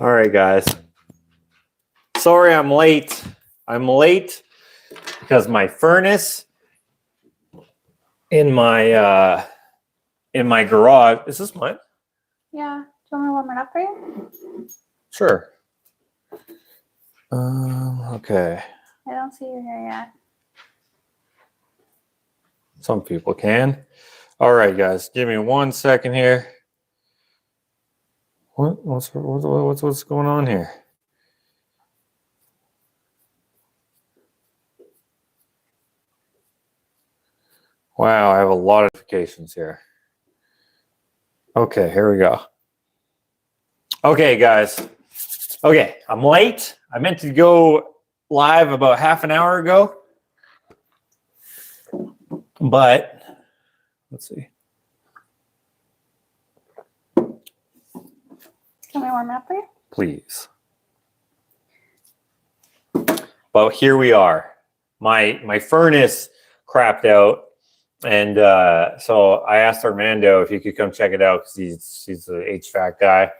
All right, guys. Sorry I'm late. I'm late because my furnace in my garage. Is this mine? Yeah. Do you want me to warm it up for you? Sure. Okay. I don't see you here yet. Some people can. All right, guys. Give me 1 second here. What's going on here? Wow, I have a lot of notifications here. Okay, here we go. Okay, guys. Okay, I'm late. I meant to go live about half an hour ago. But let's see. Can we warm it up for you? Please. But here we are. My furnace crapped out. And so I asked Armando if he could come check it out because he's the HVAC guy.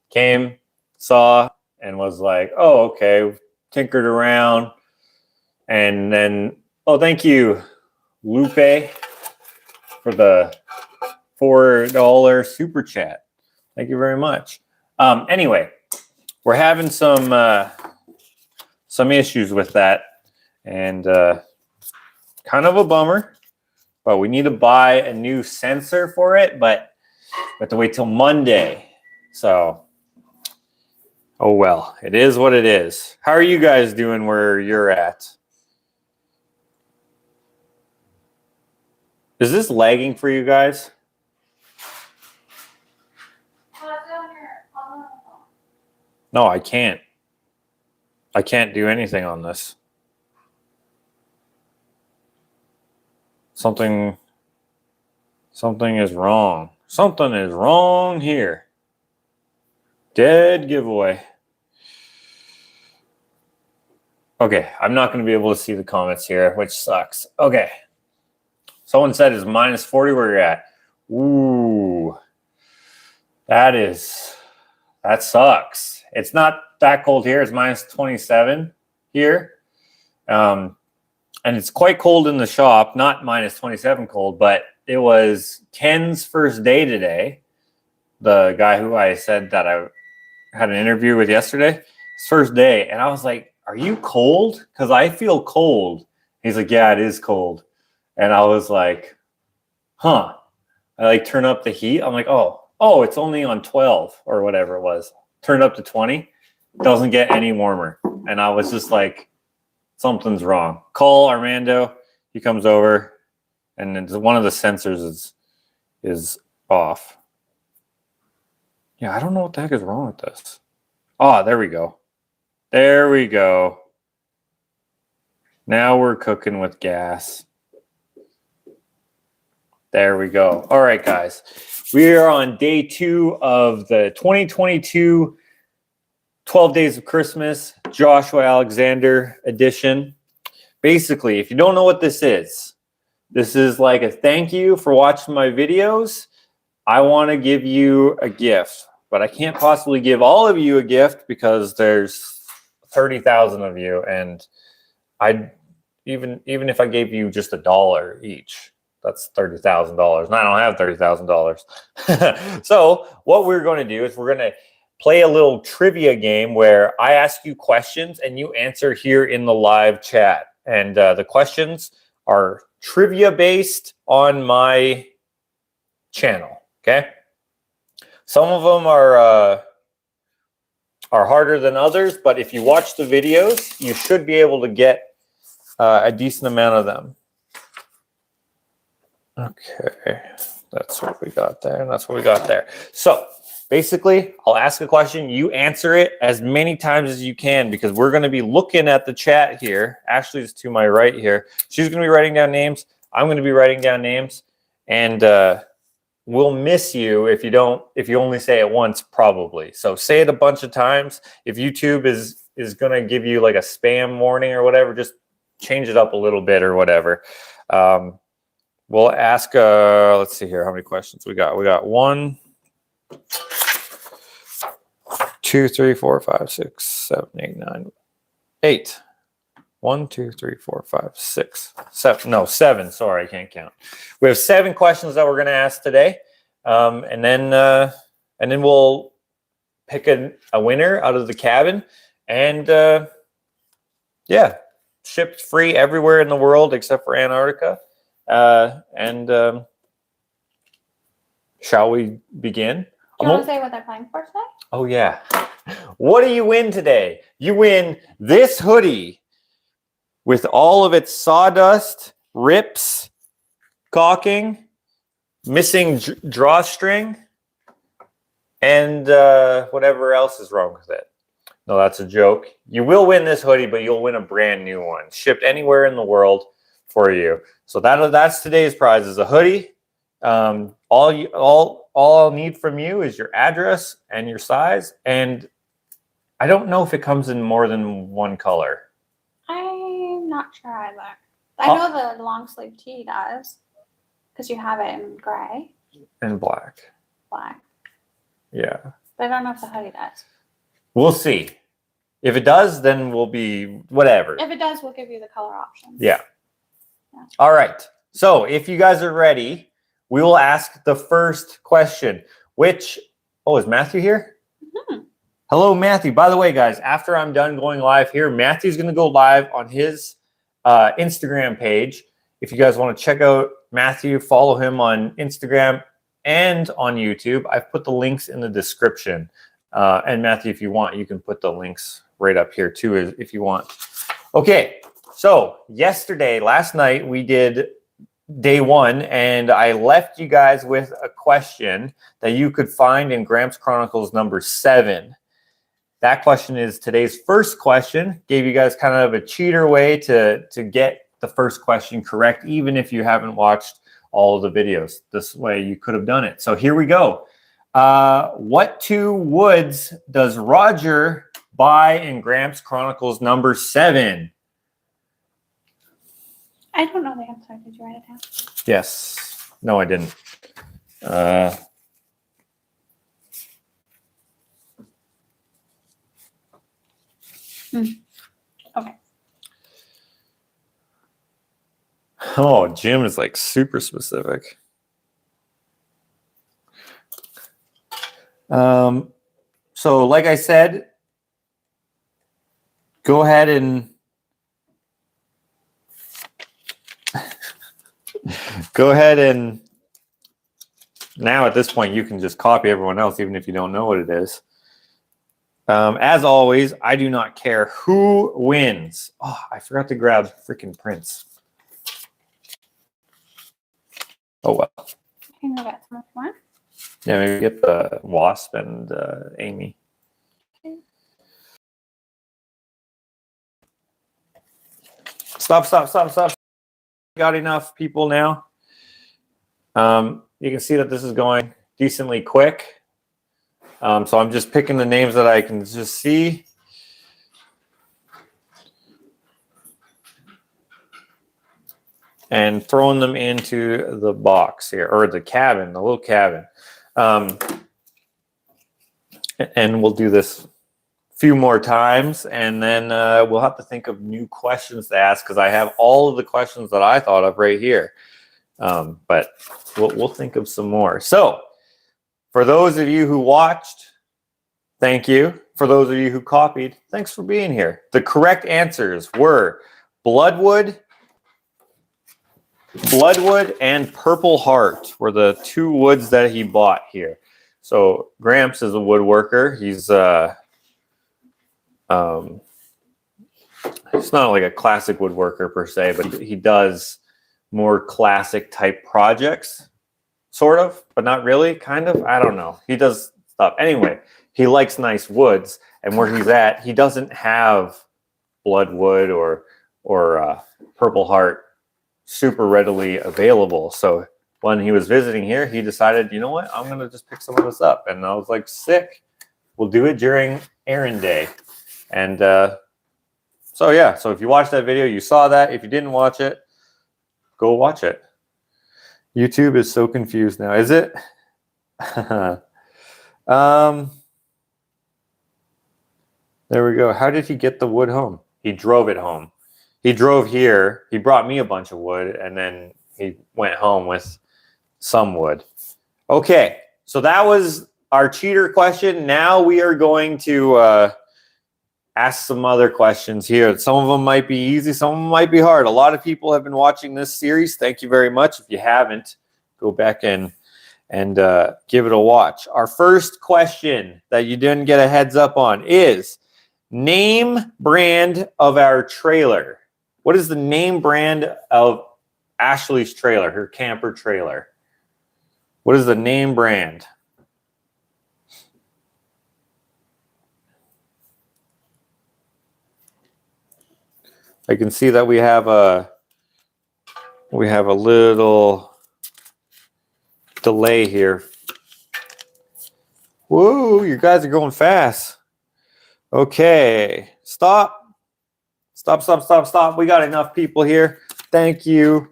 Came, saw, and was like, oh, okay. Tinkered around. And then, oh, thank you, Lupe, for the $4 super chat. Thank you very much. Anyway, we're having some issues with that. And kind of a bummer. But we need to buy a new sensor for it, but we have to wait till Monday. So, oh well, it is what it is. How are you guys doing where you're at? Is this lagging for you guys? No, I can't. I can't do anything on this. Something is wrong. Something is wrong here. Dead giveaway. Okay, I'm not going to be able to see the comments here, which sucks. Okay. Someone said it's minus 40 where you're at. Ooh. That sucks. It's not that cold here. It's minus 27 here. And it's quite cold in the shop, not minus 27 cold, but it was Ken's first day today. The guy who I said that I had an interview with yesterday, his first day. And I was like, are you cold? Because I feel cold. He's like, yeah, it is cold. And I was like, huh. I like turn up the heat. I'm like, oh, it's only on 12 or whatever it was. Turn up to 20. Doesn't get any warmer. And I was just like, something's wrong. Call Armando. He comes over, and then one of the sensors is off. Yeah, I don't know what the heck is wrong with this. Oh, there we go. There we go. Now we're cooking with gas. There we go. All right, guys. We are on day 2 of the 2022 12 Days of Christmas, Joshua Alexander edition. Basically, if you don't know what this is like a thank you for watching my videos. I want to give you a gift, but I can't possibly give all of you a gift because there's 30,000 of you, and even if I gave you just $1 each, that's $30,000, and I don't have $30,000. So what we're going to do is we're going to play a little trivia game where I ask you questions and you answer here in the live chat. And the questions are trivia based on my channel. Okay. Some of them are harder than others, but if you watch the videos, you should be able to get a decent amount of them. Okay. That's what we got there. And that's what we got there. So basically, I'll ask a question. You answer it as many times as you can because we're going to be looking at the chat here. Ashley's to my right here. She's going to be writing down names. I'm going to be writing down names. And we'll miss you if you only say it once, probably. So say it a bunch of times. If YouTube is going to give you like a spam warning or whatever, just change it up a little bit or whatever. We'll ask, let's see here. How many questions we got? We got 1, 2, 3, 4, 5, 6, 7, 8, 9, 8. 1, 2, 3, 4, 5, 6, 7. No, 7. Sorry, I can't count. We have 7 questions that we're going to ask today, and then we'll pick a winner out of the cabin, and yeah, shipped free everywhere in the world except for Antarctica. Shall we begin? Do you want to say what they're playing for today? Oh yeah. What do you win today? You win this hoodie with all of its sawdust, rips, caulking, missing drawstring, and whatever else is wrong with it. No, that's a joke. You will win this hoodie, but you'll win a brand new one, shipped anywhere in the world for you. So that's today's prize, is a hoodie. All I'll need from you is your address and your size, and I don't know if it comes in more than one color. I'm not sure either. I know the long sleeve tee does, because you have it in gray. And black. Black. Yeah. But I don't know if the hoodie does. We'll see. If it does, then we'll be whatever. If it does, we'll give you the color options. Yeah. All right. So if you guys are ready, we will ask the first question, which, is Matthew here? Mm-hmm. Hello, Matthew. By the way, guys, after I'm done going live here, Matthew's going to go live on his Instagram page. If you guys want to check out Matthew, follow him on Instagram and on YouTube. I've put the links in the description. And Matthew, if you want, you can put the links right up here too, if you want. Okay, so last night, we did day 1, and I left you guys with a question that you could find in Gramps Chronicles number 7. That question is today's first question. Gave you guys kind of a cheater way to get the first question correct, even if you haven't watched all of the videos. This way you could have done it. So here we go. What 2 woods does Roger buy in Gramps Chronicles number 7? I don't know the answer. Did you write it down? Yes. No, I didn't. Okay. Oh, Jim is like super specific. So like I said, go ahead and now at this point you can just copy everyone else, even if you don't know what it is. As always, I do not care who wins. Oh, I forgot to grab freaking prints. Oh well. I can go get some more. Yeah, maybe get the Wasp and Amy. Okay. Stop. Got enough people now. You can see that this is going decently quick. So I'm just picking the names that I can just see. And throwing them into the box here, or the cabin, the little cabin. And we'll do this a few more times, and then we'll have to think of new questions to ask, because I have all of the questions that I thought of right here. But we'll think of some more. So for those of you who watched, thank you. For those of you who copied, thanks for being here. The correct answers were Bloodwood and Purple Heart were the 2 woods that he bought here. So Gramps is a woodworker. He's not like a classic woodworker per se, but he does more classic type projects, sort of, but not really, kind of. I don't know. He does stuff. Anyway, he likes nice woods, and where he's at, he doesn't have Bloodwood or Purple Heart super readily available. So when he was visiting here, he decided, you know what, I'm going to just pick some of this up. And I was like, sick. We'll do it during errand day. And so, yeah. So if you watched that video, you saw that. If you didn't watch it, go watch it. YouTube is so confused now. Is it? There we go. How did he get the wood home? He drove it home. He drove here. He brought me a bunch of wood, and then he went home with some wood. Okay, so that was our cheater question. Now we are going to ask some other questions here. Some of them might be easy, some of them might be hard. A lot of people have been watching this series. Thank you very much. If you haven't, go back and give it a watch. Our first question that you didn't get a heads up on is name brand of our trailer. What is the name brand of Ashley's trailer, her camper trailer? What is the name brand? I can see that we have a little delay here. Whoa, you guys are going fast. Okay, stop. Stop. We got enough people here. Thank you.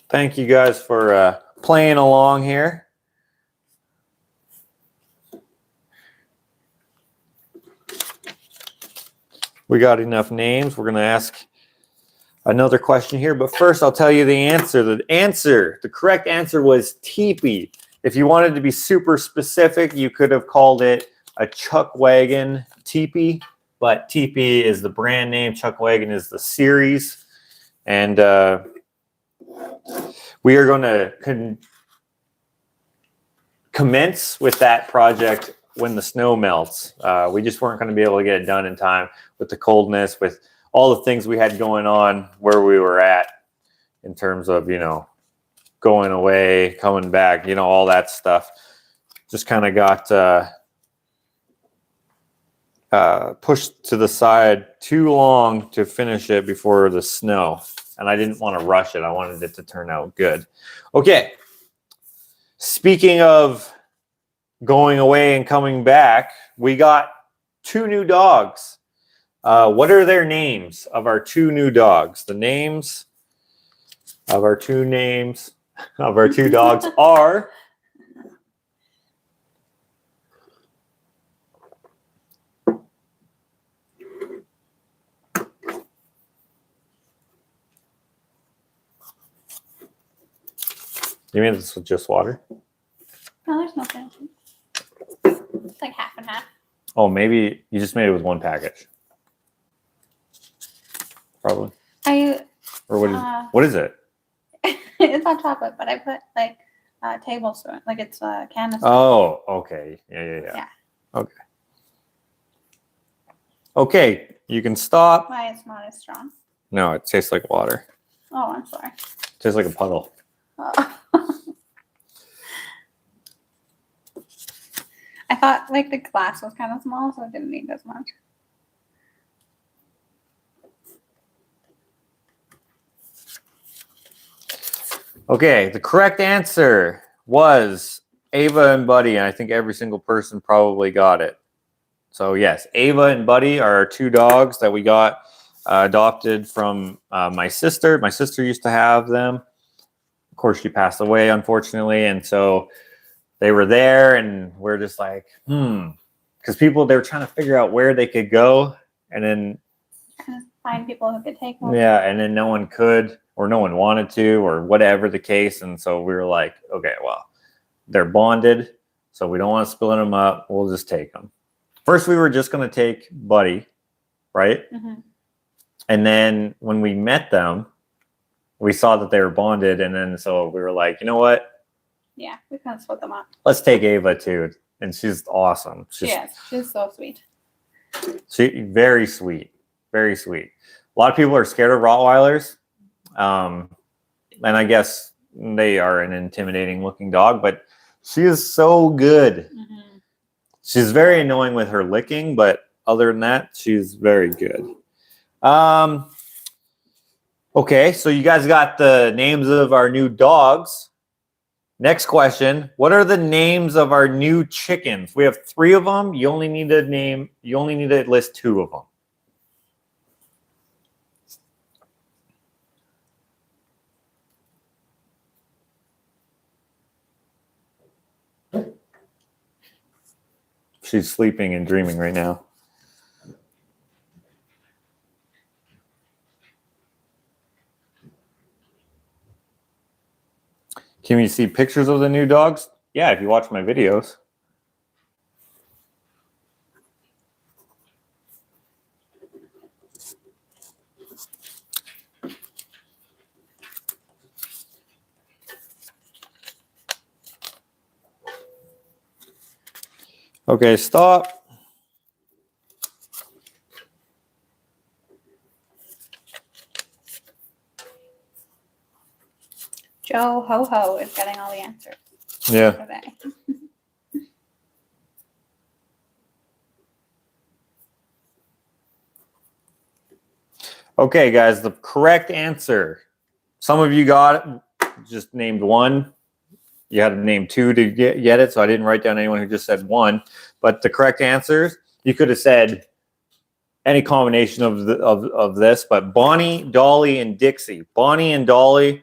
Thank you guys for playing along here. We got enough names. We're going to ask another question here, but first I'll tell you the answer. The correct answer was teepee. If you wanted to be super specific, you could have called it a Chuck Wagon teepee, but teepee is the brand name. Chuck Wagon is the series, and we are going to commence with that project when the snow melts. We just weren't going to be able to get it done in time with the coldness, with all the things we had going on where we were at in terms of, going away, coming back, all that stuff. Just kind of got pushed to the side too long to finish it before the snow. And I didn't want to rush it. I wanted it to turn out good. Okay. Speaking of going away and coming back, we got 2 new dogs. What are their names of our 2 new dogs? The names of our 2 dogs are You mean this was just water? No, there's no fancy. It's like half and half. Oh, maybe you just made it with 1 package. Probably. Or what is it? It's not chocolate, but I put like a tablespoon, like it's a canister. Oh, okay. Yeah. Okay. Okay, you can stop. Why it's not as strong? No, it tastes like water. Oh, I'm sorry. It tastes like a puddle. Oh. I thought like the glass was kind of small, so it didn't need as much. Okay, the correct answer was Ava and Buddy, and I think every single person probably got it. So yes, Ava and Buddy are our 2 dogs that we got adopted from my sister. My sister used to have them. Of course, she passed away, unfortunately, and so they were there, and we're just like, because they were trying to figure out where they could go, and then find people who could take them. Yeah, and then no one could, or no one wanted to, or whatever the case, and so we were like, okay, well, they're bonded, so we don't want to split them up. We'll just take them. First, we were just going to take Buddy, right? Mm-hmm. And then when we met them, we saw that they were bonded, and then so we were like, you know what? Yeah, we kind of split them up. Let's take Ava too, and she's awesome. She's so sweet. She very sweet, very sweet. A lot of people are scared of Rottweilers, and I guess they are an intimidating looking dog, but she is so good. Mm-hmm. She's very annoying with her licking, but other than that, she's very good. Okay, so you guys got the names of our new dogs. Next question. What are the names of our new chickens? We have 3 of them. You only need to list 2 of them. she's sleeping and dreaming right now. Can you see pictures of the new dogs? Yeah, if you watch my videos. Okay, stop. Joe Ho Ho is getting all the answers Yeah. today. Okay, guys, the correct answer. Some of you got it, just named one. You had to name two to get it, so I didn't write down anyone who just said one. But the correct answers, you could have said any combination of this, but Bonnie, Dolly, and Dixie. Bonnie and Dolly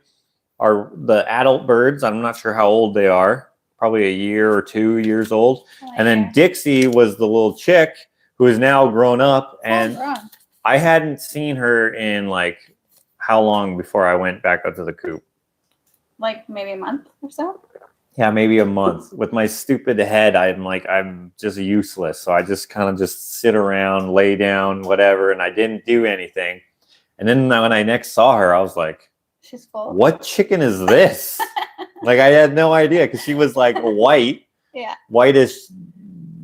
are the adult birds. I'm not sure how old they are. Probably a year or 2 years old. And then Dixie was the little chick who is now grown up. And I hadn't seen her in like how long before I went back up to the coop? Like maybe a month or so? Yeah, maybe a month. With my stupid head, I'm just useless. So I just kind of just sit around, lay down, whatever, and I didn't do anything. And then when I next saw her, I was like, she's full. What chicken is this? Like I had no idea because she was like white. Yeah. Whitish,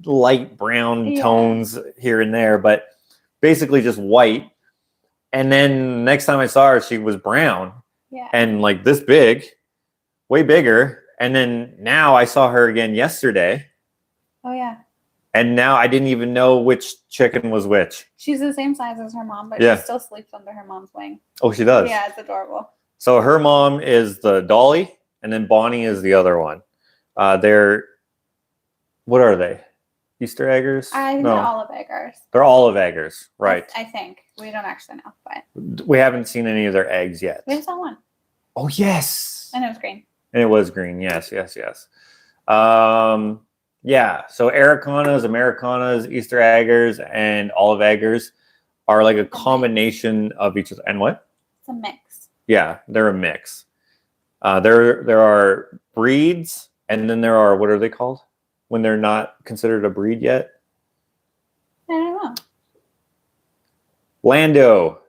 light brown tones here and there, but basically just white. And then next time I saw her, she was brown. Yeah. And like this big, way bigger. And then now I saw her again yesterday. Oh, yeah. And now I didn't even know which chicken was which. She's the same size as her mom, but she still sleeps under her mom's wing. Oh, she does? Yeah, it's adorable. So her mom is the Dolly, and then Bonnie is the other one. They're, what are they? Easter eggers? I think they're olive eggers. They're olive eggers, right. I think. We don't actually know, but. We haven't seen any of their eggs yet. We saw one. Oh, yes. And it was green. And it was green. Yes. Yeah. So Aracanas, Americanas, Easter eggers, and olive eggers are like a combination of each other. And what? It's a mix. Yeah, they're a mix. There are breeds, and then there are, what are they called when they're not considered a breed yet? I don't know.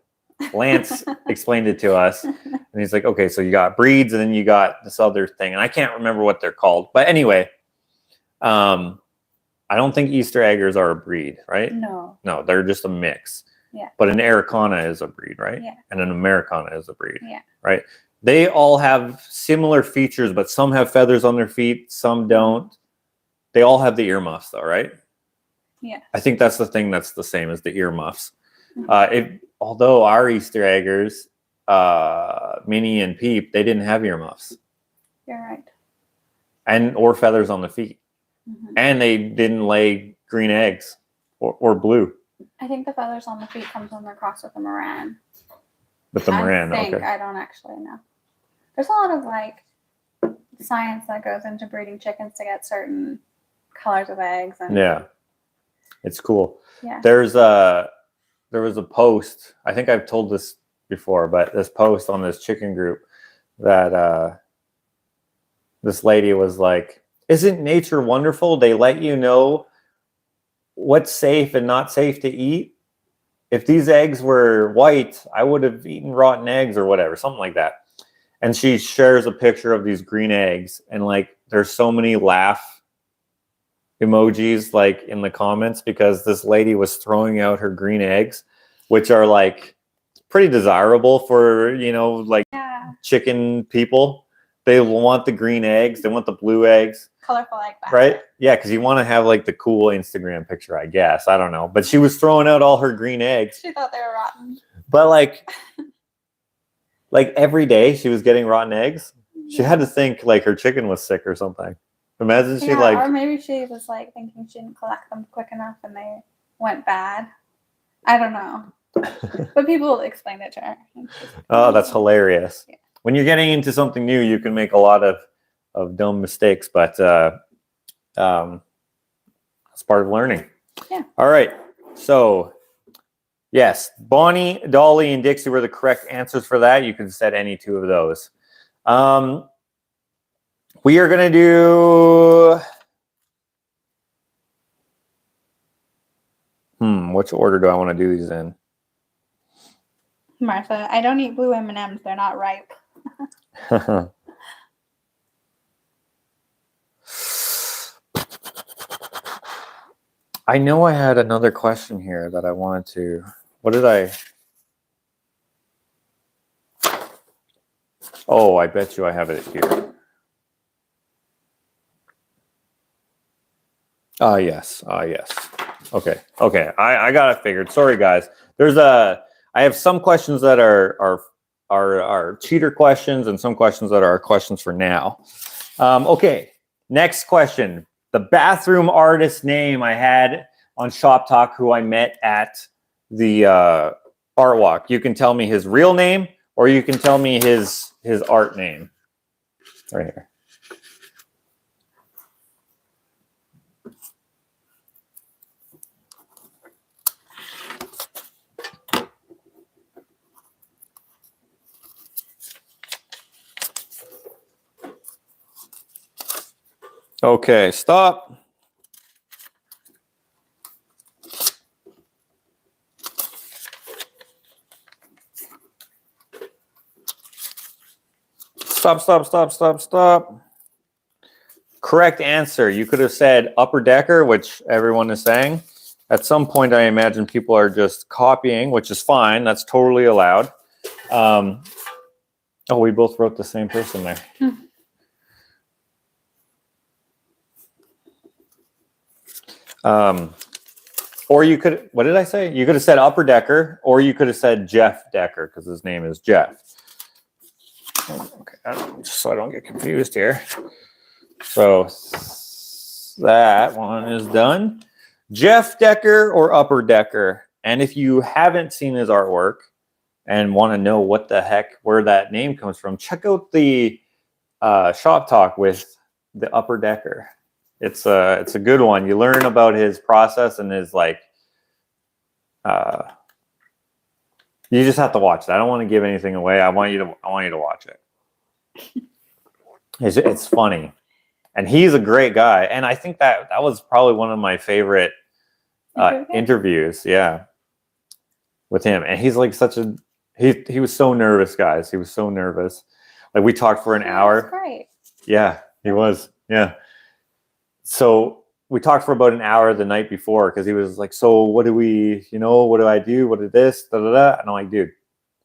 Lance explained it to us, and he's like, okay, so you got breeds, and then you got this other thing, and I can't remember what they're called. But anyway, I don't think Easter eggers are a breed, right? No, they're just a mix. Yeah. But an Aracana is a breed, right? Yeah. And an Americana is a breed. Yeah. Right? They all have similar features, but some have feathers on their feet, some don't. They all have the earmuffs, though, right? Yeah. I think that's the thing that's the same as the earmuffs. Although our Easter eggers, Minnie and Peep, they didn't have earmuffs. You're right. Or feathers on the feet. Mm-hmm. And they didn't lay green eggs or blue. I think the feathers on the feet comes when they're crossed with the Moran. With the Moran, okay. I don't actually know. There's a lot of like science that goes into breeding chickens to get certain colors of eggs. And yeah. It's cool. Yeah. There was a post, I think I've told this before, but this post on this chicken group that this lady was like, isn't nature wonderful? They let you know what's safe and not safe to eat. If these eggs were white, I would have eaten rotten eggs or whatever, something like that. And she shares a picture of these green eggs, and like there's so many laugh emojis like in the comments because this lady was throwing out her green eggs, which are like pretty desirable for, like chicken people. They want the green eggs, they want the blue eggs. Colorful egg back. Right? Yeah, because you want to have like the cool Instagram picture, I guess. I don't know. But she was throwing out all her green eggs. She thought they were rotten. But like every day she was getting rotten eggs. She had to think like her chicken was sick or something. Imagine she or maybe she was like thinking she didn't collect them quick enough and they went bad. I don't know. But people explained it to her. Oh, that's hilarious. Yeah. When you're getting into something new, you can make a lot of dumb mistakes, but that's It's part of learning. Yeah. All right. So, yes, Bonnie, Dolly, and Dixie were the correct answers for that. You can set any two of those. We are going to do... which order do I want to do these in? Martha, I don't eat blue M&Ms. They're not ripe. I know I had another question here that I wanted to... What did I... Oh, I bet you I have it here. Yes. Yes. Okay. I got it figured. Sorry, guys. I have some questions that are cheater questions and some questions that are questions for now. Okay. Next question. The bathroom artist name I had on Shop Talk who I met at the art walk. You can tell me his real name or you can tell me his art name. Right here. Okay, stop. Stop. Correct answer. You could have said upper decker, which everyone is saying. At some point, I imagine people are just copying, which is fine. That's totally allowed. Oh, we both wrote the same person there. Or you could, what did I say? You could have said upper decker, or you could have said Jeff Decker because his name is Jeff. Okay, just so I don't get confused here. So that one is done. Jeff Decker or upper decker. And if you haven't seen his artwork and want to know what the heck, where that name comes from, check out the Shop Talk with the upper decker. It's a good one. You learn about his process and his you just have to watch it. I don't want to give anything away. I want you to watch it. It's funny. And he's a great guy. And I think that was probably one of my favorite interviews, with him. And he's like he was so nervous, guys. He was so nervous. Like we talked for an hour. That's great. Yeah, he was. Yeah. So we talked for about an hour the night before because he was like, so what do I do? What is this? Da, da, da. And I'm like, dude,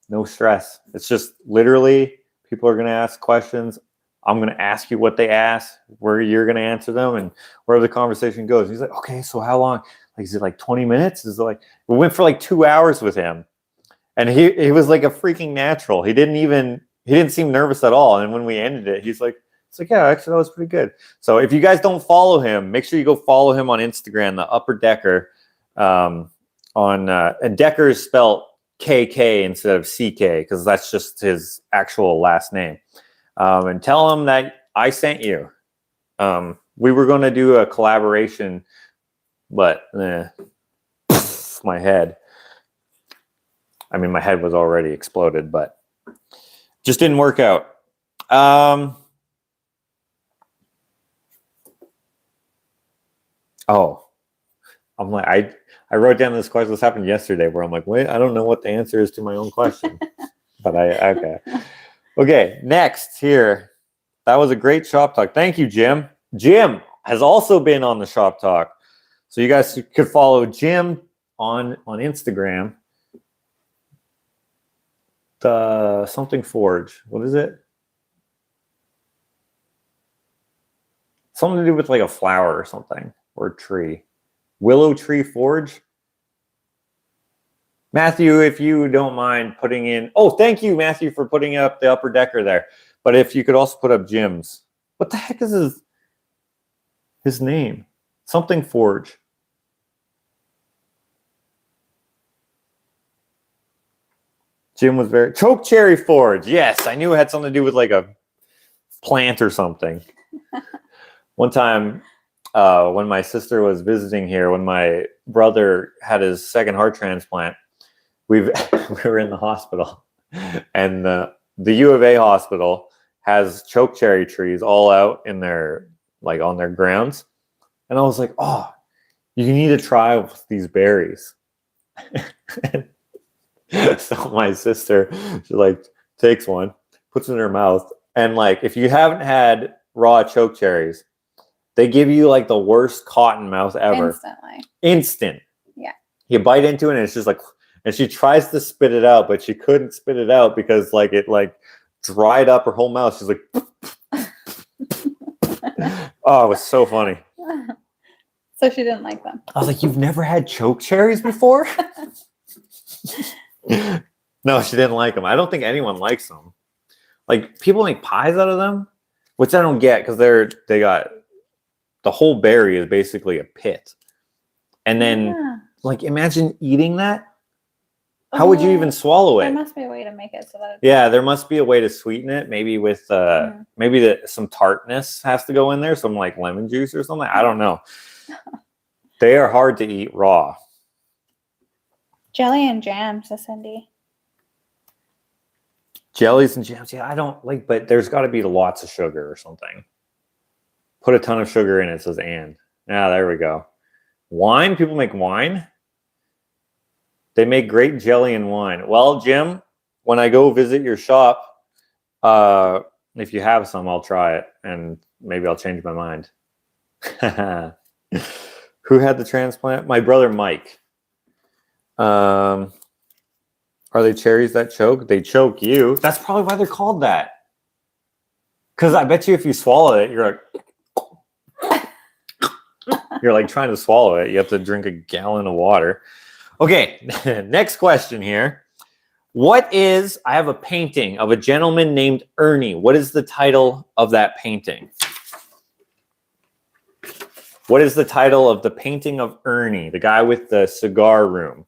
no stress. It's just literally people are going to ask questions. I'm going to ask you what they ask, where you're going to answer them, and wherever the conversation goes. He's like, okay, so how long? Like, is it like 20 minutes? Is it like, we went for like 2 hours with him. And he was like a freaking natural. He didn't seem nervous at all. And when we ended it, he's like, yeah, actually, that was pretty good. So if you guys don't follow him, make sure you go follow him on Instagram, the Upper Decker. And Decker is spelled KK instead of CK because that's just his actual last name. And tell him that I sent you. We were going to do a collaboration, but my head. I mean, my head was already exploded, but just didn't work out. I'm like, I wrote down this question. This happened yesterday where I'm like, wait, I don't know what the answer is to my own question. But okay. Next here. That was a great Shop Talk. Thank you, Jim. Jim has also been on the Shop Talk. So you guys could follow Jim on Instagram. The something Forge. What is it? Something to do with like a flower or something. Or a tree. Willow Tree Forge. Matthew, if you don't mind putting in... Oh, thank you, Matthew, for putting up the Upper Decker there. But if you could also put up Jim's. What the heck is his name? Something Forge. Jim was very... Choke Cherry Forge. Yes, I knew it had something to do with like a plant or something. One time... when my sister was visiting here, when my brother had his second heart transplant, we were in the hospital, and the U of A hospital has choke cherry trees all out in their on their grounds, and I was like, oh, you need to try with these berries. So my sister, she takes one, puts it in her mouth, and if you haven't had raw choke cherries, they give you the worst cotton mouth ever. Instant. Yeah. You bite into it and it's just and she tries to spit it out, but she couldn't spit it out because it dried up her whole mouth. She's like, oh, it was so funny. So she didn't like them. I was like, you've never had choke cherries before? No, she didn't like them. I don't think anyone likes them. People make pies out of them, which I don't get because they got the whole berry is basically a pit. And then imagine eating that. How would you even swallow it? There must be a way to make it so that yeah, there must be a way to sweeten it. Maybe with maybe some tartness has to go in there, some lemon juice or something. I don't know. They are hard to eat raw. Jelly and jam, says Cindy. Jellies and jams. Yeah, I don't but there's got to be lots of sugar or something. Put a ton of sugar in it, says Anne. Yeah, there we go. Wine? People make wine? They make great jelly and wine. Well, Jim, when I go visit your shop, if you have some, I'll try it, and maybe I'll change my mind. Who had the transplant? My brother Mike. Are they cherries that choke? They choke you. That's probably why they're called that. Because I bet you if you swallow it, you're trying to swallow it. You have to drink a gallon of water. Okay, next question here. I have a painting of a gentleman named Ernie. What is the title of that painting? What is the title of the painting of Ernie, the guy with the cigar room?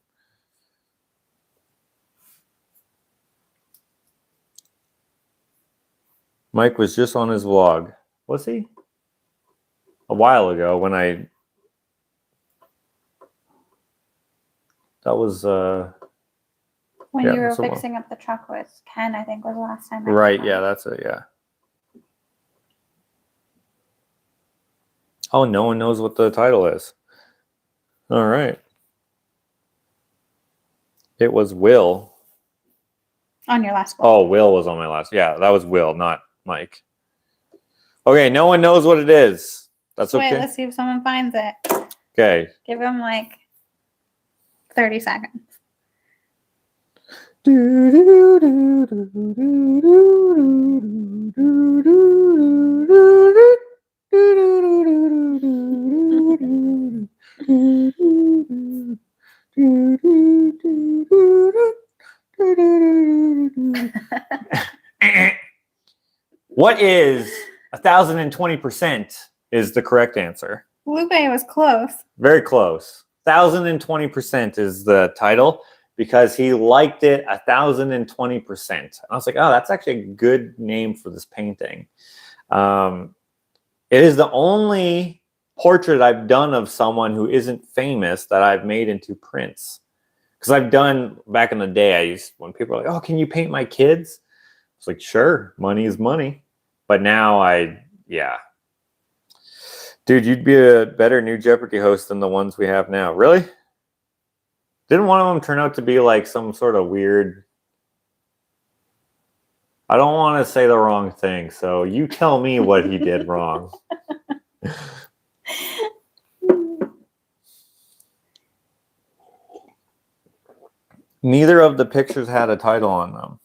Mike was just on his vlog. Was he? A while ago when that was when you were fixing up the truck with Ken, I think was the last time. Right, yeah, that's it, yeah. Oh, no one knows what the title is. All right. It was Will. On your last one. Oh, Will was on my last. Yeah, that was Will, not Mike. Okay, no one knows what it is. That's okay. Wait, let's see if someone finds it. Okay. Give him 30 seconds. What is 1,020% is the correct answer. Lupe was close. Very close. 1,020% is the title because he liked it 1,020%. I was like, oh, that's actually a good name for this painting. It is the only portrait I've done of someone who isn't famous that I've made into prints. Because I've done, back in the day, when people are like, oh, can you paint my kids? It's like, sure, money is money. But now yeah. Dude, you'd be a better New Jeopardy host than the ones we have now. Really? Didn't one of them turn out to be some sort of weird... I don't want to say the wrong thing, so you tell me what he did wrong. Neither of the pictures had a title on them.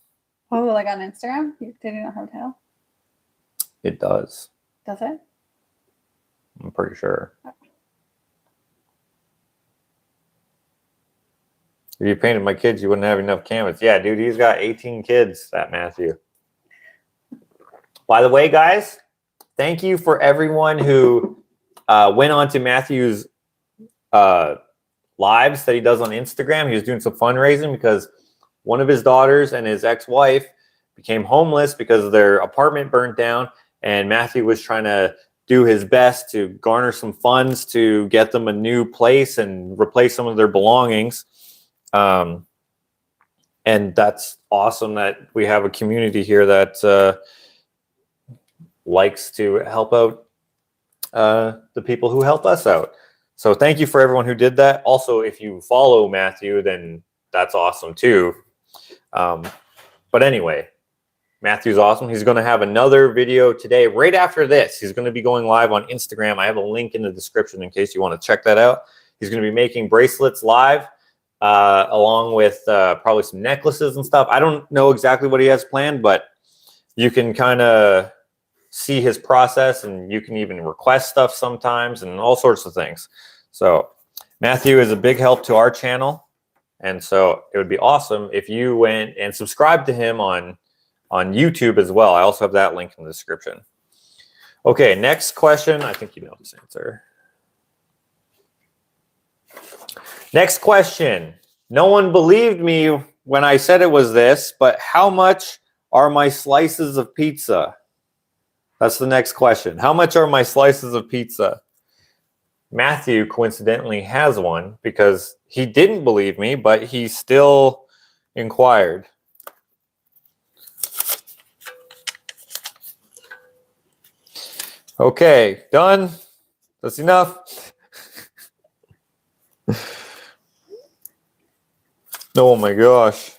Oh, on Instagram? Did you not have a title? It does. Does it? I'm pretty sure. If you painted my kids, you wouldn't have enough canvas. Yeah, dude, he's got 18 kids, that Matthew. By the way, guys, thank you for everyone who went on to Matthew's lives that he does on Instagram. He was doing some fundraising because one of his daughters and his ex-wife became homeless because their apartment burnt down, and Matthew was trying to do his best to garner some funds to get them a new place and replace some of their belongings. And that's awesome that we have a community here that likes to help out the people who help us out. So thank you for everyone who did that. Also, if you follow Matthew, then that's awesome too. But anyway, Matthew's awesome. He's going to have another video today right after this. He's going to be going live on Instagram. I have a link in the description in case you want to check that out. He's going to be making bracelets live along with probably some necklaces and stuff. I don't know exactly what he has planned, but you can kind of see his process, and you can even request stuff sometimes and all sorts of things. So Matthew is a big help to our channel. And so it would be awesome if you went and subscribed to him on YouTube as well. I also have that link in the description. Okay, next question. I think you know this answer. Next question. No one believed me when I said it was this, but how much are my slices of pizza? That's the next question. How much are my slices of pizza? Matthew coincidentally has one because he didn't believe me, but he still inquired. Okay, done. That's enough. Oh my gosh.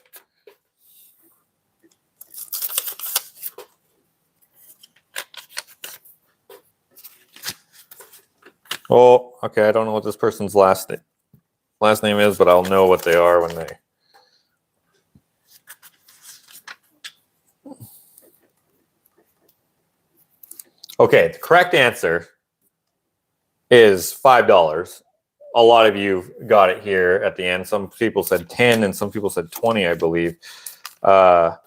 Oh, okay. I don't know what this person's last name is, but I'll know what they are when they. Okay, the correct answer is $5. A lot of you got it here at the end. Some people said 10 and some people said 20, I believe. But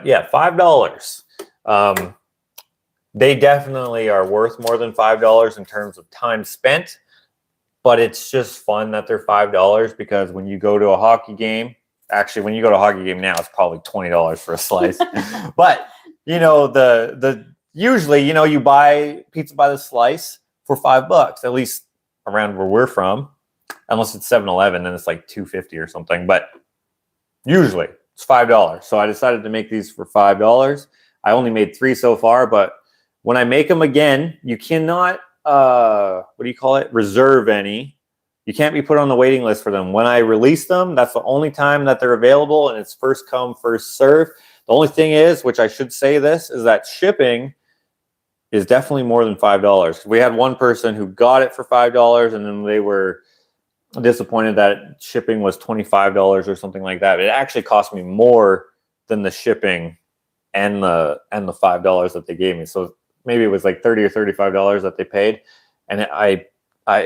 yeah, $5. They definitely are worth more than $5 in terms of time spent, but it's just fun that they're $5 because when you go to a hockey game, actually when you go to a hockey game now, it's probably $20 for a slice. But you know, usually, you know, you buy pizza by the slice for $5, at least around where we're from, unless it's 7-Eleven, then it's like $2.50 or something. But usually it's $5. So I decided to make these for $5. I only made 3 so far, but when I make them again, you cannot, reserve any. You can't be put on the waiting list for them. When I release them, that's the only time that they're available, and it's first come, first serve. The only thing is, which I should say this, is that shipping is definitely more than $5. We had one person who got it for $5, and then they were disappointed that shipping was $25 or something like that. It actually cost me more than the shipping and the $5 that they gave me. So maybe it was like $30 or $35 that they paid, and it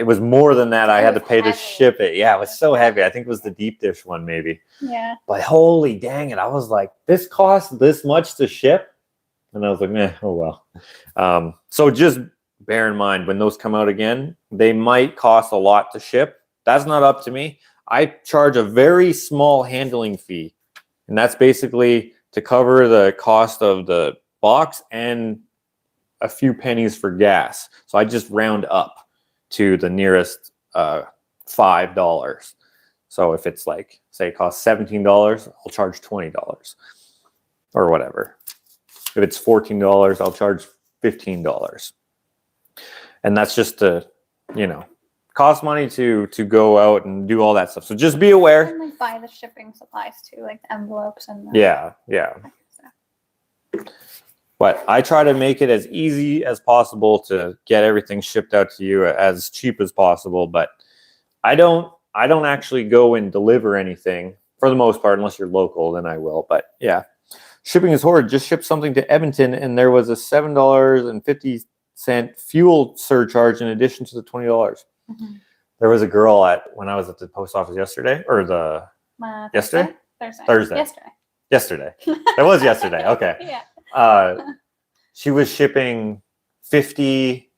was more than that. I had to pay to ship it. Yeah, it was so heavy. I think it was the deep dish one, maybe. Yeah. But holy dang it, I was like, this costs this much to ship, and I was like, meh, oh well. So just bear in mind when those come out again, they might cost a lot to ship. That's not up to me. I charge a very small handling fee, and that's basically to cover the cost of the box and a few pennies for gas. So I just round up to the nearest $5. So if it's like, say it costs $17, I'll charge $20 or whatever. If it's $14, I'll charge $15. And that's just to, you know, cost money to go out and do all that stuff. So just be aware. And like buy the shipping supplies too, like the envelopes and Yeah. But I try to make it as easy as possible to get everything shipped out to you as cheap as possible. But I don't actually go and deliver anything for the most part, unless you're local, then I will. But yeah, shipping is horrid. Just shipped something to Edmonton, and there was a $7.50 fuel surcharge in addition to the $20. Mm-hmm. There was a girl when I was at the post office yesterday, or yesterday? Thursday. Yesterday. It was yesterday. Okay. Yeah. She was shipping 50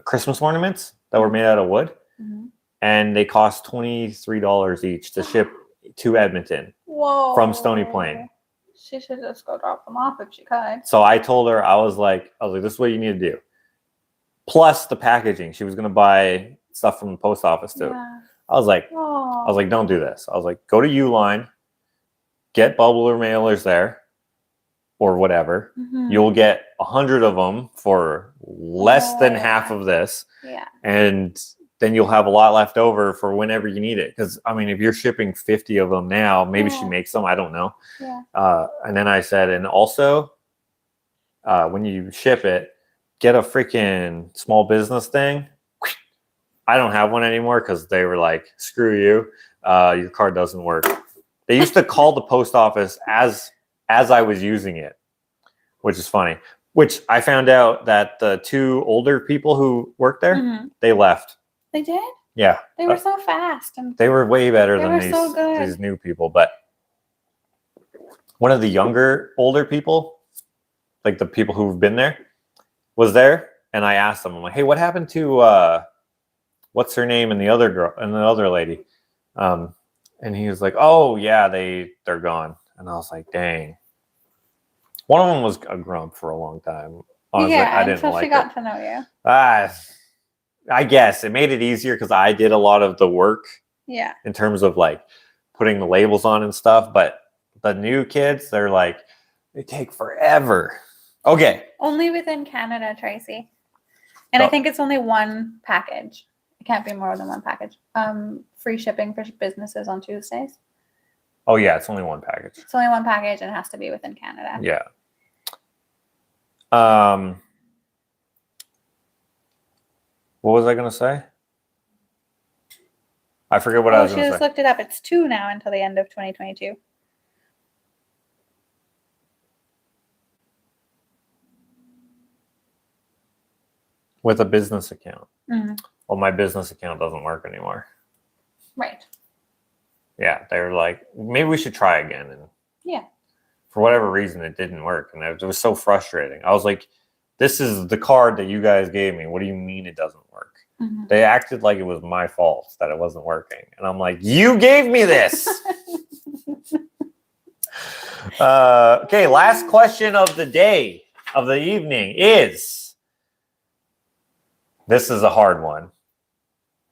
Christmas ornaments that were made out of wood, mm-hmm. and they cost $23 each to ship to Edmonton. Whoa. From Stony Plain. She should just go drop them off if she could. So I told her, I was like, this is what you need to do. plus the packaging. She was going to buy stuff from the post office too. Yeah. I was like, Oh. don't do this. I was like, go to Uline, get bubbler mailers there, or whatever. Mhm. You'll get 100 of them for less than half of this. Yeah. And then you'll have a lot left over for whenever you need it. Because, I mean, if you're shipping 50 of them now, maybe she makes them. I don't know. Yeah. And then I said, and also, when you ship it, get a freaking small business thing. I don't have one anymore because they were like, screw you. Your card doesn't work. They used to call the post office as I was using it, which is funny. Which I found out that the 2 older people who worked there, they left. They did? Yeah. They were so fast. And they were way better they than were so good. these new people. But one of the younger, older people, like the people who've been there, was there. And I asked them, I'm like, hey, what happened to, what's her name and the other girl and the other lady? And he was like, oh, yeah, they're gone. And I was like, dang. One of them was a grump for a long time. Honestly, yeah, I didn't until like she got to know you. I guess it made it easier because I did a lot of the work. Yeah. In terms of like putting the labels on and stuff. But the new kids, they're like, they take forever. Okay. Only within Canada, Tracy. And I think it's only one package. It can't be more than one package. Free shipping for businesses on Tuesdays. Oh, yeah, it's only one package. It's only one package and it has to be within Canada. Yeah. What was I going to say? I forget what I was going to say. She just looked it up. It's 2 now until the end of 2022. With a business account. Mm-hmm. Well, my business account doesn't work anymore. Right. Yeah, they were like, maybe we should try again. And yeah. For whatever reason, it didn't work. And it was so frustrating. I was like, this is the card that you guys gave me. What do you mean it doesn't work? Mm-hmm. They acted like it was my fault that it wasn't working. And I'm like, you gave me this. Okay, last question of the day, of the evening is, this is a hard one,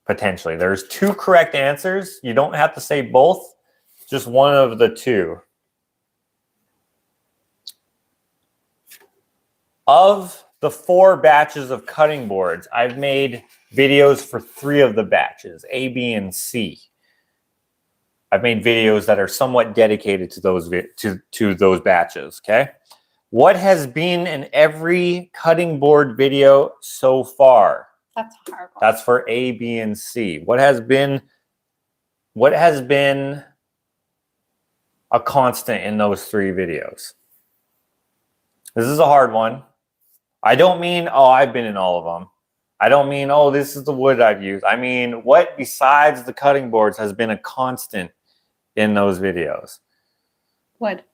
potentially. There's 2 correct answers. You don't have to say both, just one of the 2. Of the 4 batches of cutting boards, I've made videos for 3 of the batches, A, B, and C. I've made videos that are somewhat dedicated to those to those batches, okay? What has been in every cutting board video so far? That's a hard one. That's for A, B, and C. What has been a constant in those 3 videos? This is a hard one. I don't mean, oh, I've been in all of them. I don't mean, oh, this is the wood I've used. I mean, what besides the cutting boards has been a constant in those videos? Wood.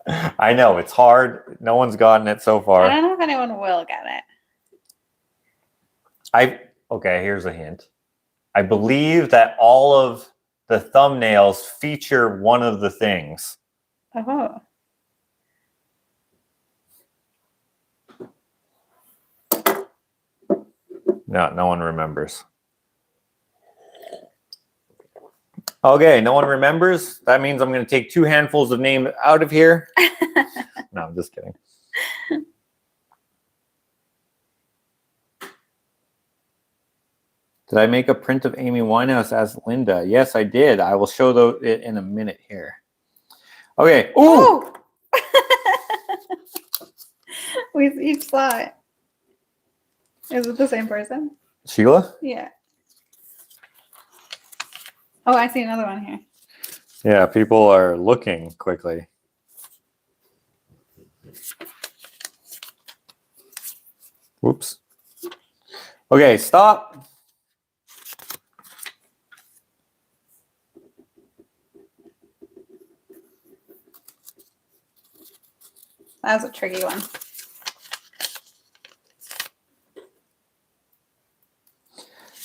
I know, it's hard. No one's gotten it so far. I don't know if anyone will get it. Okay, here's a hint. I believe that all of the thumbnails feature one of the things. Oh. No one remembers. Okay, no one remembers. That means I'm going to take 2 handfuls of names out of here. No, I'm just kidding. Did I make a print of Amy Winehouse as Linda? Yes, I did. I will show it in a minute here. Okay. Ooh! We each saw it. Is it the same person? Sheila? Yeah. Oh, I see another one here. Yeah, people are looking quickly. Whoops. Okay, stop. That was a tricky one.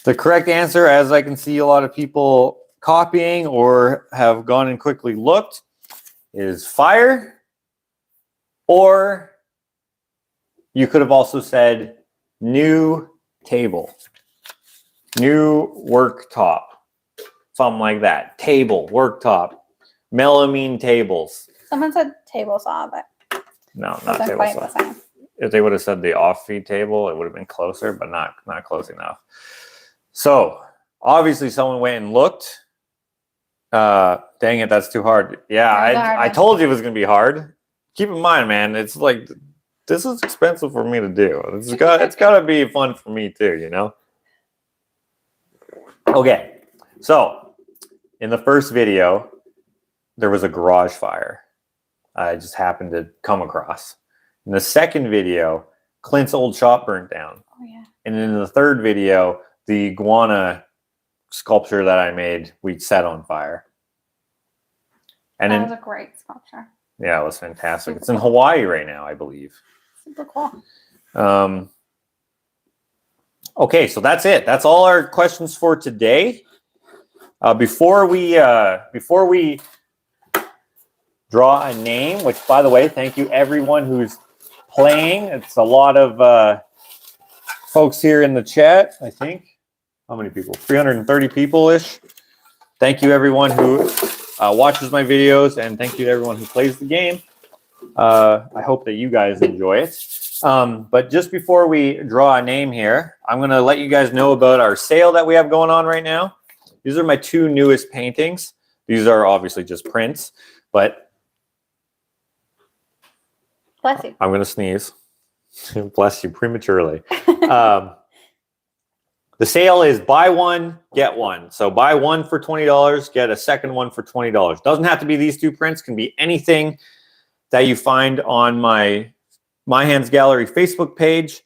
The correct answer, as I can see a lot of people copying or have gone and quickly looked, is fire or you could have also said new table, new worktop, something like that. Table, worktop, melamine tables. Someone said table saw, but No, not wasn't table quite saw. the same. If they would have said the off-feed table, it would have been closer, but not close enough. So obviously someone went and looked. Dang it, that's too hard. Yeah, That was a hard I one. told you it was gonna be hard. Keep in mind, man, it's like this is expensive for me to do. It's gotta be fun for me too, you know? Okay, so in the first video, there was a garage fire. I just happened to come across. In the second video, Clint's old shop burnt down. Oh yeah. And in the third video, the iguana sculpture that I made, we set on fire. And That then, was a great sculpture. yeah, it was fantastic. Super It's in cool. Hawaii right now, I believe. Super cool. Okay, so that's it. That's all our questions for today. Before we draw a name, which, by the way, thank you everyone who's playing. It's a lot of folks here in the chat, I think. How many people? 330 people-ish. Thank you everyone who watches my videos, and thank you to everyone who plays the game. I hope that you guys enjoy it. But just before we draw a name here, I'm going to let you guys know about our sale that we have going on right now. These are my two newest paintings. These are obviously just prints, but Bless you. I'm going to sneeze. Bless you prematurely. The sale is buy one, get one. So buy one for $20, get a second one for $20. Doesn't have to be these two prints. Can be anything that you find on my Hands Gallery Facebook page.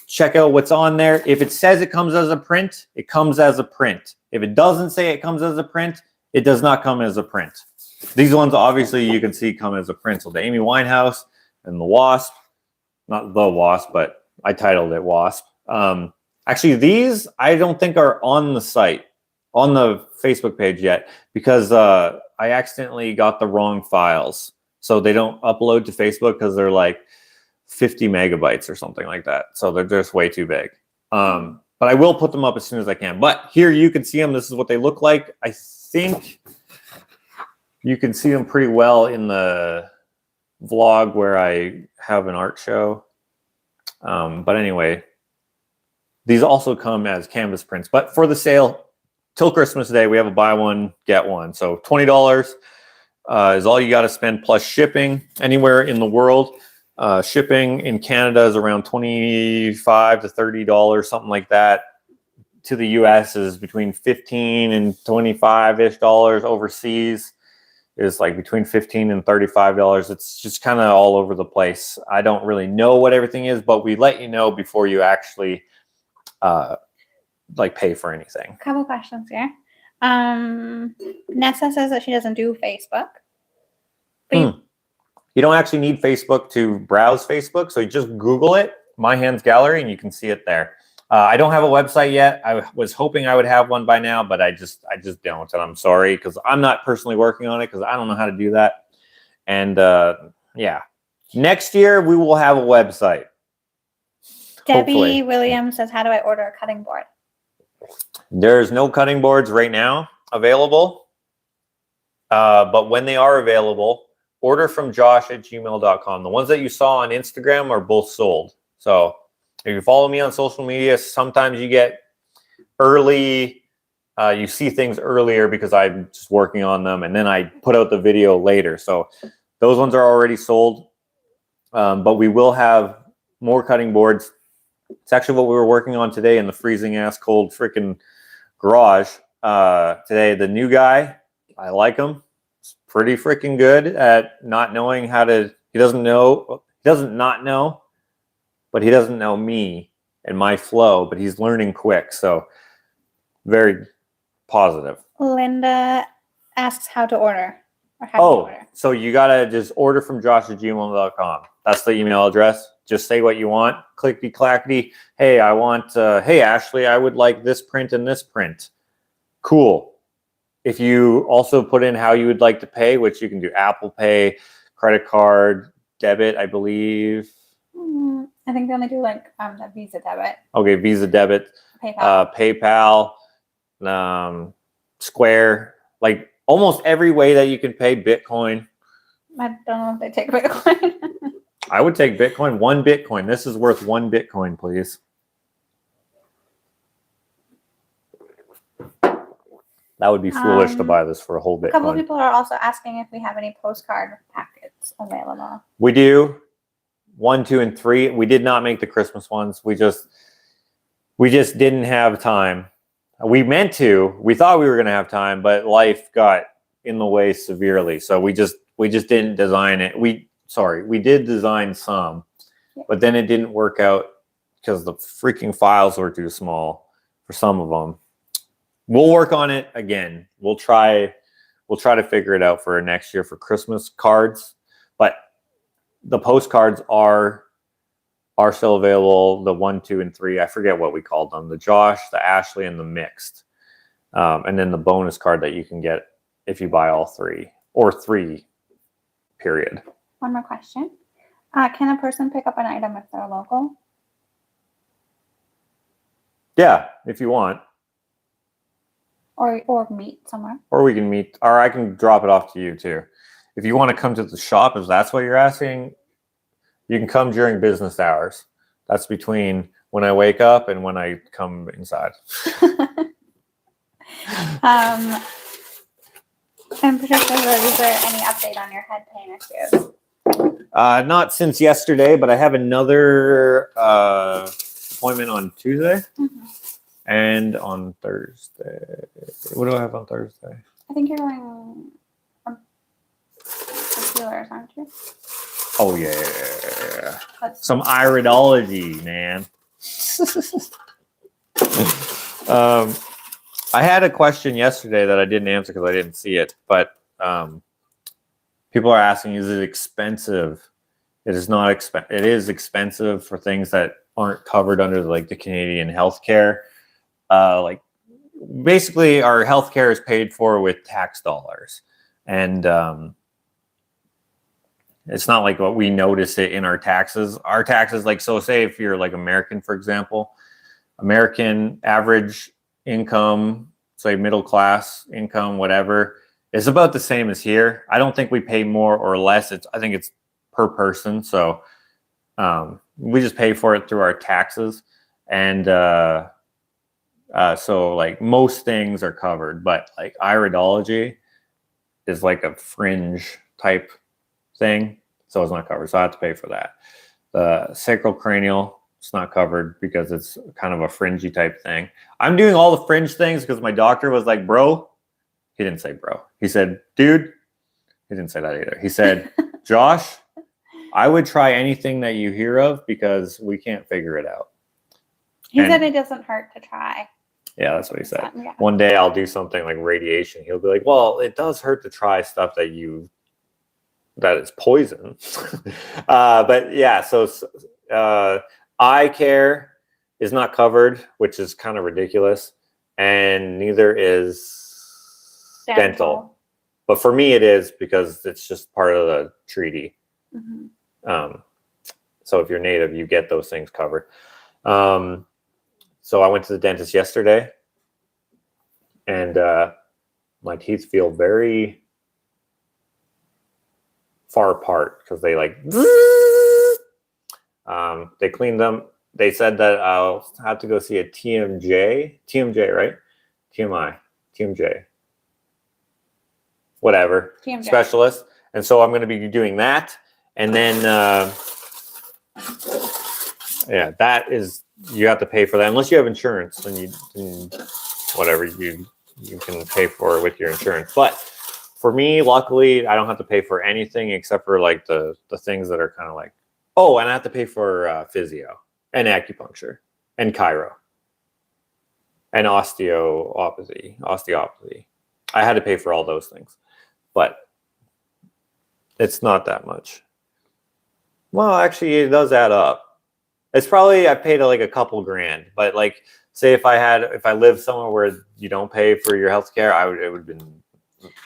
Check out what's on there. If it says it comes as a print, it comes as a print. If it doesn't say it comes as a print, it does not come as a print. These ones, obviously, you can see come as a print. So the Amy Winehouse and the Wasp, not the Wasp, but I titled it Wasp. Actually, these I don't think are on the site, on the Facebook page yet, because I accidentally got the wrong files. So they don't upload to Facebook because they're like 50 megabytes or something like that. So they're just way too big. But I will put them up as soon as I can. But here you can see them. This is what they look like. I think you can see them pretty well in the vlog where I have an art show. But anyway, these also come as canvas prints. But for the sale, till Christmas Day, we have a buy one, get one. So $20 is all you got to spend plus shipping anywhere in the world. Shipping in Canada is around $25 to $30, something like that. To the US is between $15 and $25-ish. Overseas is like between $15 and $35. It's just kind of all over the place. I don't really know what everything is, but we let you know before you actually like pay for anything. A couple questions here. Nessa says that she doesn't do Facebook. But You don't actually need Facebook to browse Facebook, so you just Google it, My Hands Gallery, and you can see it there. I don't have a website yet. I was hoping I would have one by now, but I just don't, and I'm sorry because I'm not personally working on it because I don't know how to do that. And yeah, next year we will have a website. Debbie Hopefully. Williams says, how do I order a cutting board? There's no cutting boards right now available, but when they are available, orderfromjosh@gmail.com. The ones that you saw on Instagram are both sold. So if you follow me on social media, sometimes you get early, you see things earlier because I'm just working on them, and then I put out the video later. So those ones are already sold, but we will have more cutting boards. It's actually what we were working on today in the freezing ass cold freaking garage. Today, the new guy, I like him. He's pretty freaking good at not knowing how to, he doesn't not know, but he doesn't know me and my flow, but he's learning quick. So very positive. Linda asks how to order. Or how to order. So you got to just order from josh@gmail.com. That's the email address. Just say what you want. Clickety clackety. Hey, I want, hey, Ashley, I would like this print and this print. Cool. If you also put in how you would like to pay, which you can do Apple Pay, credit card, debit, I believe. I think they only do like the Visa debit, Okay, Visa debit, PayPal. PayPal, Square, like almost every way that you can pay. Bitcoin. I don't know if they take Bitcoin. I would take Bitcoin. 1 Bitcoin. This is worth 1 Bitcoin, please. That would be foolish to buy this for a whole Bitcoin. A couple of people are also asking if we have any postcard packets available. We do. 1, 2, and 3. We did not make the Christmas ones. We just didn't have time. We meant to. We thought we were going to have time, but life got in the way severely. So we just didn't design it. We did design some, but then it didn't work out because the freaking files were too small for some of them. We'll work on it again. We'll try to figure it out for next year for Christmas cards, but the postcards are still available. The 1, 2, and 3. I forget what we called them. The Josh, the Ashley, and the mixed. And then the bonus card that you can get if you buy all 3 or 3, period. One more question. Can a person pick up an item if they're local? Yeah, if you want. Or meet somewhere? Or we can meet, or I can drop it off to you too. If you want to come to the shop, if that's what you're asking, you can come during business hours. That's between when I wake up and when I come inside. And Patricia, is there any update on your head pain issues? Not since yesterday, but I have another appointment on Tuesday and on Thursday. What do I have on Thursday? I think you're going to healers, aren't you? Oh, yeah. Some iridology, man. I had a question yesterday that I didn't answer because I didn't see it, but people are asking, is it expensive? It is not expensive. It is expensive for things that aren't covered under like the Canadian healthcare. Like basically our healthcare is paid for with tax dollars. And it's not like what we notice it in our taxes. Our taxes, like, so say if you're like American, for example, American average income, say middle class income, whatever, is about the same as here. I don't think we pay more or less. I think it's per person. So we just pay for it through our taxes. And so like most things are covered, but like iridology is like a fringe type thing. So it's not covered. So I have to pay for that. The sacrocranial, it's not covered because it's kind of a fringy type thing. I'm doing all the fringe things because my doctor was like, bro. He didn't say bro. He said, dude. He didn't say that either. He said, Josh, I would try anything that you hear of because we can't figure it out. He said it doesn't hurt to try. Yeah, that's what he said. Yeah. One day I'll do something like radiation. He'll be like, well, it does hurt to try stuff that is poison. But yeah, so eye care is not covered, which is kind of ridiculous. And neither is dental. But for me, it is because it's just part of the treaty. So if you're native, you get those things covered. So I went to the dentist yesterday, and my teeth feel very far apart because they like they cleaned them. They said that I'll have to go see a TMJ, right? TMJ, whatever, TMJ. Specialist. And so I'm going to be doing that, and then yeah, that is, you have to pay for that unless you have insurance. Then you whatever you can pay for it with your insurance. But for me, luckily, I don't have to pay for anything except for like the things that are kind of like, oh, and I have to pay for physio and acupuncture and chiro and osteopathy. I had to pay for all those things, but it's not that much. Well, actually, it does add up. It's probably, I paid like a couple grand, but like, say if I lived somewhere where you don't pay for your health care, it would have been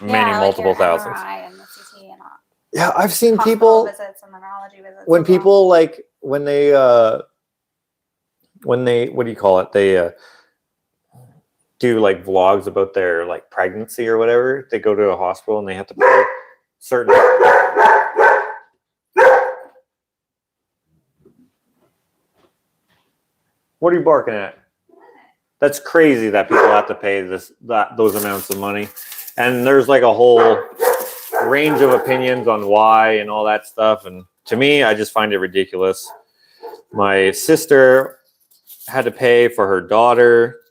multiple thousands. MRI and the CT and all. Yeah, I've seen Hospital people visits and the neurology visits when people like when they what do you call it? They do like vlogs about their like pregnancy or whatever. They go to a hospital and they have to pay certain. What are you barking at? That's crazy that people have to pay those amounts of money. And there's like a whole range of opinions on why and all that stuff. And to me, I just find it ridiculous. My sister had to pay for her daughter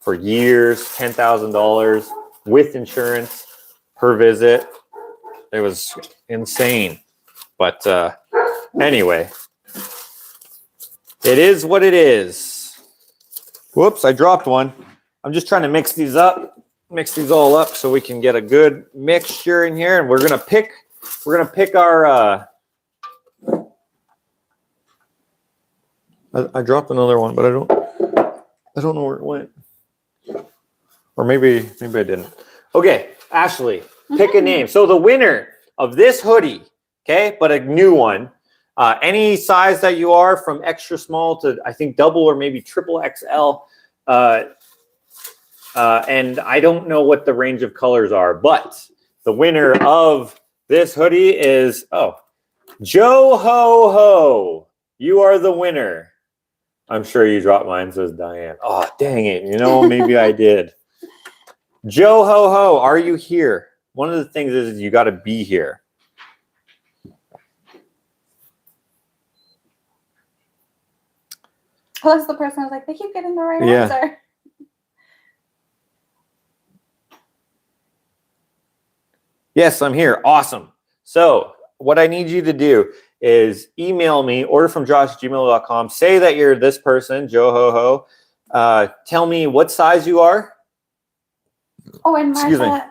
for years, $10,000 with insurance per visit. It was insane. But anyway, it is what it is. Whoops, I dropped one. I'm just trying to mix these all up so we can get a good mixture in here. And we're gonna pick our I dropped another one, but I don't know where it went. Or maybe I didn't. Okay, Ashley, pick a name. So the winner of this hoodie, okay, but a new one, any size that you are, from extra small to I think double or maybe triple XL. And I don't know what the range of colors are, but the winner of this hoodie is, Joe Ho Ho. You are the winner. I'm sure you dropped mine, says Diane. Oh, dang it. Maybe I did. Joe Ho Ho, are you here? One of the things is you got to be here. Plus the person was like, they keep getting the right answer. Yes, I'm here. Awesome. So what I need you to do is email me, orderfromjosh@gmail.com. Say that you're this person, Joe Ho Ho. Tell me what size you are. Oh, and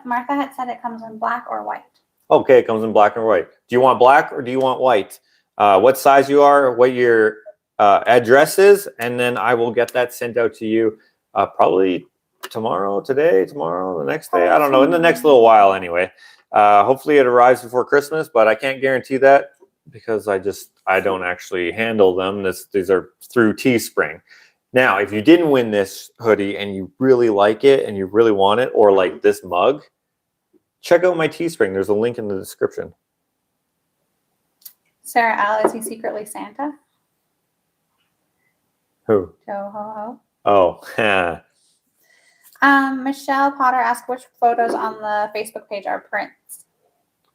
Martha had said it comes in black or white. Okay, it comes in black and white. Do you want black or do you want white? What size you are, what your address is, and then I will get that sent out to you probably tomorrow, the next day. I don't know, in the next little while anyway. Hopefully it arrives before Christmas, but I can't guarantee that because I don't actually handle them. These are through Teespring. Now, if you didn't win this hoodie and you really like it and you really want it, or like this mug, check out my Teespring. There's a link in the description. Sarah Al, is he secretly Santa? Who? Joe Ho Ho. Oh, Michelle Potter asked which photos on the Facebook page are prints.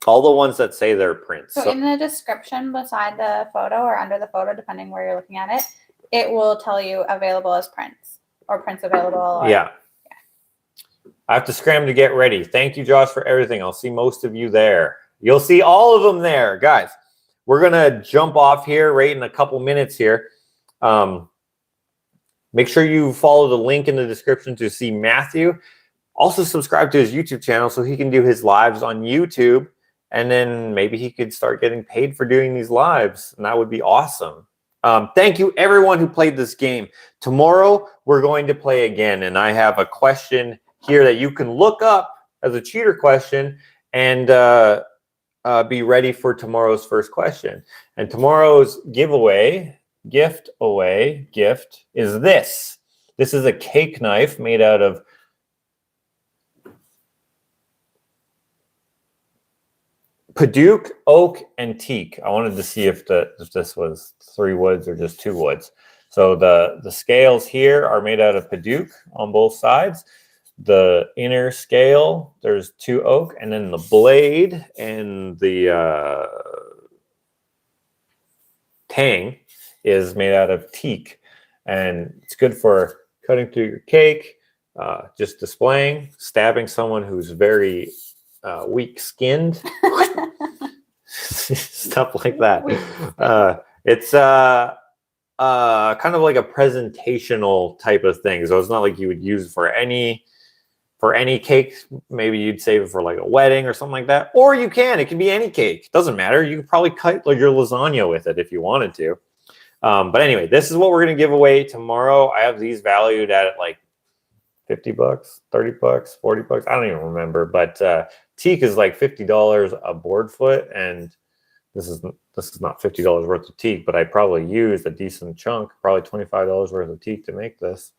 all the ones that say they're prints. So in the description beside the photo or under the photo, depending where you're looking at it, it will tell you available as prints or prints available. Or, yeah. I have to scram to get ready. Thank you, Josh, for everything. I'll see most of you there. You'll see all of them there. Guys, we're going to jump off here right in a couple minutes here. Make sure you follow the link in the description to see Matthew. Also subscribe to his YouTube channel so he can do his lives on YouTube. And then maybe he could start getting paid for doing these lives. And that would be awesome. Thank you, everyone who played this game. Tomorrow, we're going to play again. And I have a question here that you can look up as a cheater question and be ready for tomorrow's first question. And tomorrow's gift is this. This is a cake knife made out of Paduke, oak, and teak. I wanted to see if this was 3 woods or just 2 woods. So the scales here are made out of Paduke on both sides. The inner scale, there's 2 oak, and then the blade and the tang is made out of teak. And it's good for cutting through your cake, just displaying, stabbing someone who's very weak-skinned, stuff like that. It's kind of like a presentational type of thing. So it's not like you would use it for any cake. Maybe you'd save it for like a wedding or something like that. Or you can. It can be any cake. Doesn't matter. You could probably cut like your lasagna with it if you wanted to. But anyway, this is what we're going to give away tomorrow. I have these valued at like $50, $30, $40. I don't even remember. But teak is like $50 a board foot, and this is this is not $50 worth of teak, but I probably used a decent chunk, probably $25 worth of teak to make this.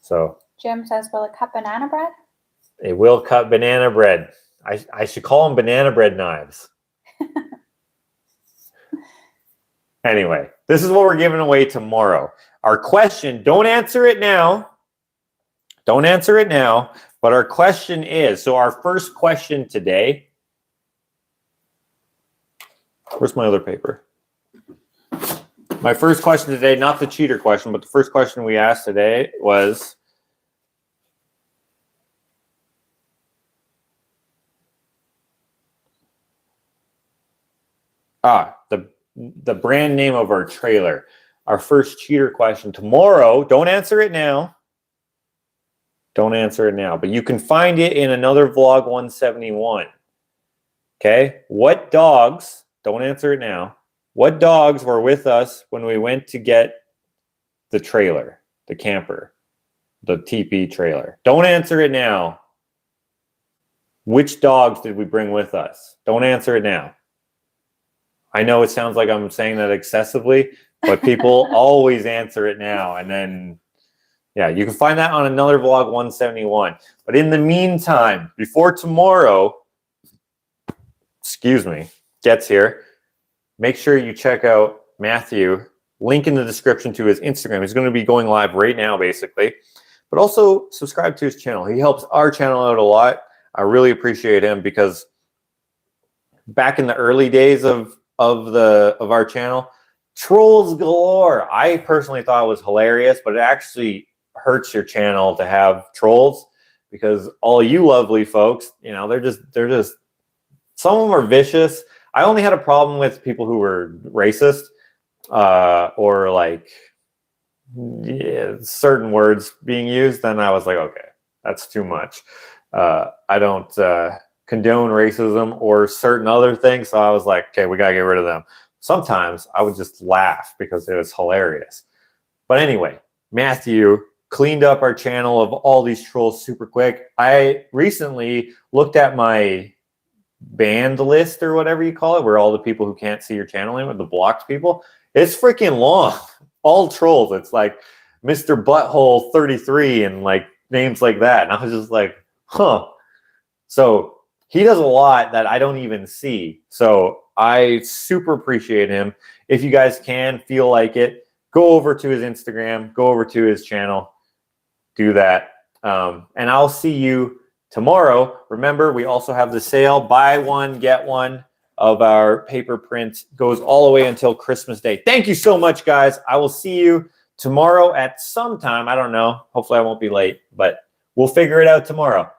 So Jim says, will it cut banana bread? it will cut banana bread. I should call them banana bread knives. Anyway, this is what we're giving away tomorrow. Our question, don't answer it now. Don't answer it now. But our question is, so our first question today, where's my other paper? My first question today, not the cheater question, but the first question we asked today was, the brand name of our trailer. Our first cheater question tomorrow. Don't answer it now. Don't answer it now. But you can find it in another vlog 171. Okay? What dogs, don't answer it now. What dogs were with us when we went to get the trailer, the camper, the TP trailer? Don't answer it now. Which dogs did we bring with us? Don't answer it now. I know it sounds like I'm saying that excessively, but people always answer it now. And then, yeah, you can find that on another vlog 171. But in the meantime, before tomorrow, gets here, make sure you check out Matthew. Link in the description to his Instagram. He's going to be going live right now, basically. But also subscribe to his channel. He helps our channel out a lot. I really appreciate him because back in the early days of our channel, trolls galore. I personally thought it was hilarious, but it actually hurts your channel to have trolls because all you lovely folks, you know, they're just some of them are vicious. I only had a problem with people who were racist or like certain words being used. Then I was like, okay, that's too much. I don't condone racism or certain other things. So I was like, okay, we got to get rid of them. Sometimes I would just laugh because it was hilarious. But anyway, Matthew cleaned up our channel of all these trolls super quick. I recently looked at my banned list or whatever you call it, where all the people who can't see your channel in with the blocked people. It's freaking long. All trolls. It's like Mr. Butthole 33 and like names like that. And I was just like, huh. So he does a lot that I don't even see. So I super appreciate him. If you guys can feel like it, go over to his Instagram, go over to his channel, do that. And I'll see you tomorrow. Remember, we also have the sale, buy one, get one of our paper print. Goes all the way until Christmas Day. Thank you so much, guys. I will see you tomorrow at some time. I don't know. Hopefully I won't be late, but we'll figure it out tomorrow.